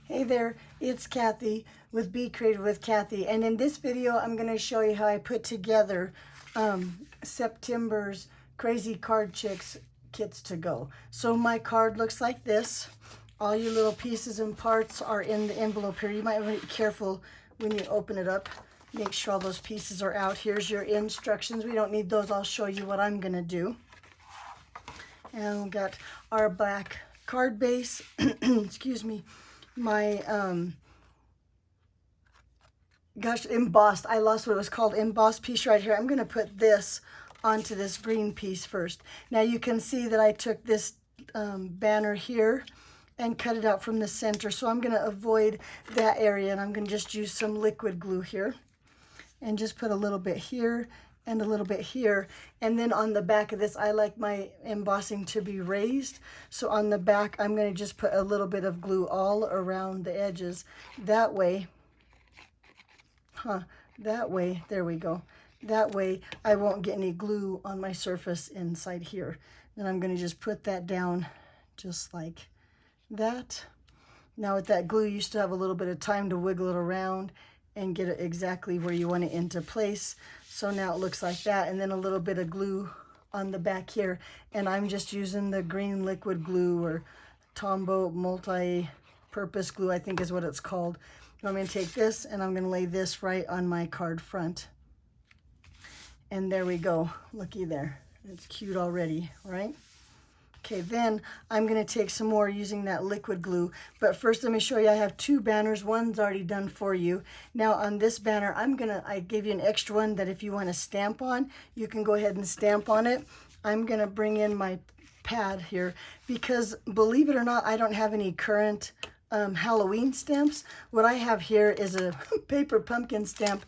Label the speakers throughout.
Speaker 1: Hey there, it's Kathy with Be Creative with Kathy, and in this video I'm going to show you how I put together September's Crazy Card Chics kits to go. So my card looks like this. All your little pieces and parts are in the envelope here. You might want to be careful when you open it up. Make sure all those pieces are out. Here's your instructions. We don't need those. I'll show you what I'm going to do. And we've got our black card base. Excuse me. My embossed, I lost what it was called, embossed piece right here. I'm going to put this onto this green piece first. Now you can see that I took this banner here and cut it out from the center, so I'm going to avoid that area, and I'm going to just use some liquid glue here and just put a little bit here and a little bit here. And then on the back of this, I like my embossing to be raised, so on the back I'm going to just put a little bit of glue all around the edges. That way, there we go. That way I won't get any glue on my surface inside here. Then I'm going to just put that down just like that. Now with that glue, you still have a little bit of time to wiggle it around and get it exactly where you want it into place. So now it looks like that, and then a little bit of glue on the back here, and I'm just using the green liquid glue, or Tombow multi-purpose glue, I think is what it's called. I'm going to take this and I'm going to lay this right on my card front, and there we go. Looky there, it's cute already, right? Okay, then I'm going to take some more using that liquid glue. But first, let me show you. I have two banners. One's already done for you. Now on this banner, I gave you an extra one that if you want to stamp on, you can go ahead and stamp on it. I'm going to bring in my pad here because, believe it or not, I don't have any current Halloween stamps. What I have here is a paper pumpkin stamp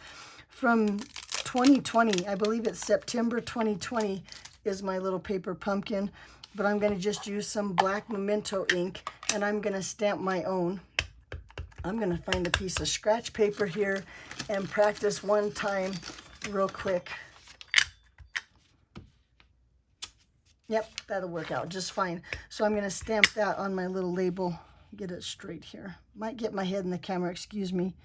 Speaker 1: from 2020. I believe it's September 2020 is my little paper pumpkin. But I'm going to just use some black memento ink, and I'm going to stamp my own. I'm going to find a piece of scratch paper here and practice one time real quick. Yep, that'll work out just fine. So I'm going to stamp that on my little label. Get it straight here. Might get my head in the camera, excuse me.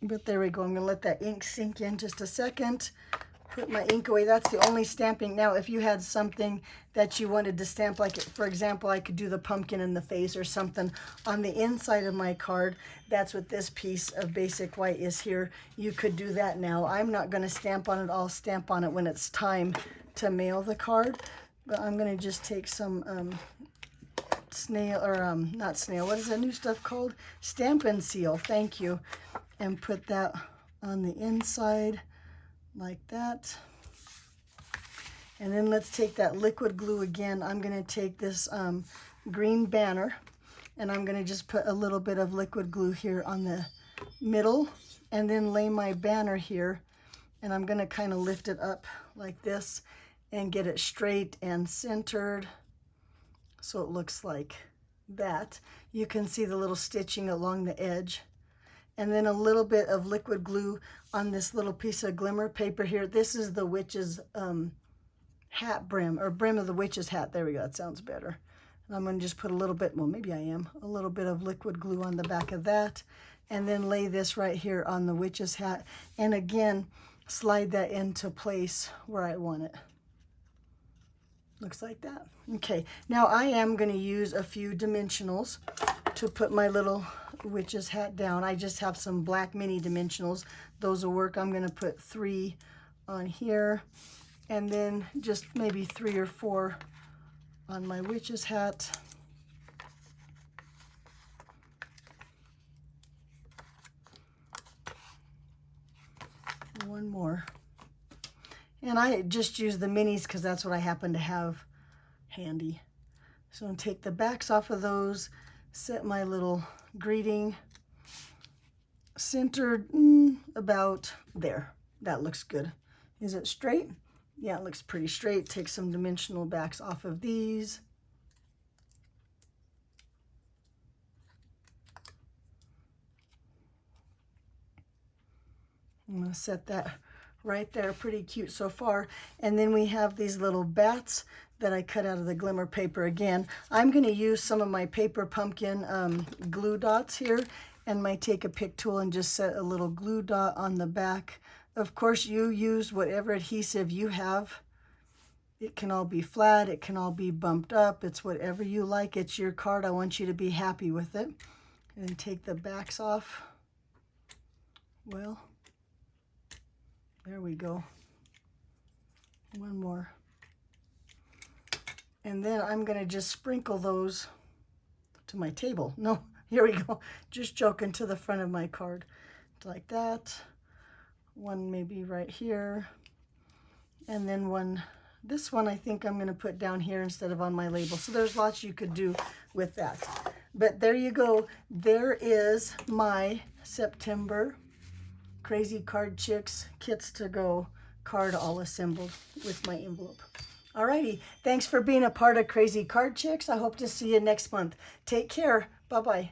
Speaker 1: But there we go. I'm going to let that ink sink in just a second. Put my ink away. That's the only stamping. Now, if you had something that you wanted to stamp, like, for example, I could do the pumpkin in the face or something on the inside of my card. That's what this piece of basic white is here. You could do that now. I'm not going to stamp on it. I'll stamp on it when it's time to mail the card. But I'm going to just take some snail, or not snail, what is that new stuff called? Stampin' Seal. Thank you. And put that on the inside. Like that. And then let's take that liquid glue again. I'm going to take this green banner, and I'm going to just put a little bit of liquid glue here on the middle, and then lay my banner here, and I'm going to kind of lift it up like this and get it straight and centered so it looks like that. You can see the little stitching along the edge. And then a little bit of liquid glue on this little piece of glimmer paper here. This is the witch's hat brim, or brim of the witch's hat. There we go, that sounds better. And I'm going to just put a little bit, well, maybe I am, a little bit of liquid glue on the back of that. And then lay this right here on the witch's hat. And again, slide that into place where I want it. Looks like that. Okay, now I am going to use a few dimensionals to put my little witch's hat down. I just have some black mini dimensionals. Those will work. I'm going to put 3 on here, and then just maybe 3 or 4 on my witch's hat. One more. And I just use the minis because that's what I happen to have handy. So I'm going to take the backs off of those, set my little greeting centered about there. That looks good. Is it straight? Yeah, it looks pretty straight. Take some dimensional backs off of these. I'm going to set that right there. Pretty cute so far. And then we have these little bats that I cut out of the glimmer paper again. I'm going to use some of my paper pumpkin glue dots here, and might take a pick tool and just set a little glue dot on the back. Of course, you use whatever adhesive you have. It can all be flat, it can all be bumped up, it's whatever you like. It's your card. I want you to be happy with it. And then take the backs off. Well, there we go. One more. And then I'm going to just sprinkle those to my table. No, here we go. Just joking, to the front of my card. Like that. One maybe right here. And then one, this one I think I'm going to put down here instead of on my label. So there's lots you could do with that. But there you go. There is my September Crazy Card Chics Kits to Go card all assembled with my envelope. Alrighty, thanks for being a part of Crazy Card Chics. I hope to see you next month. Take care. Bye-bye.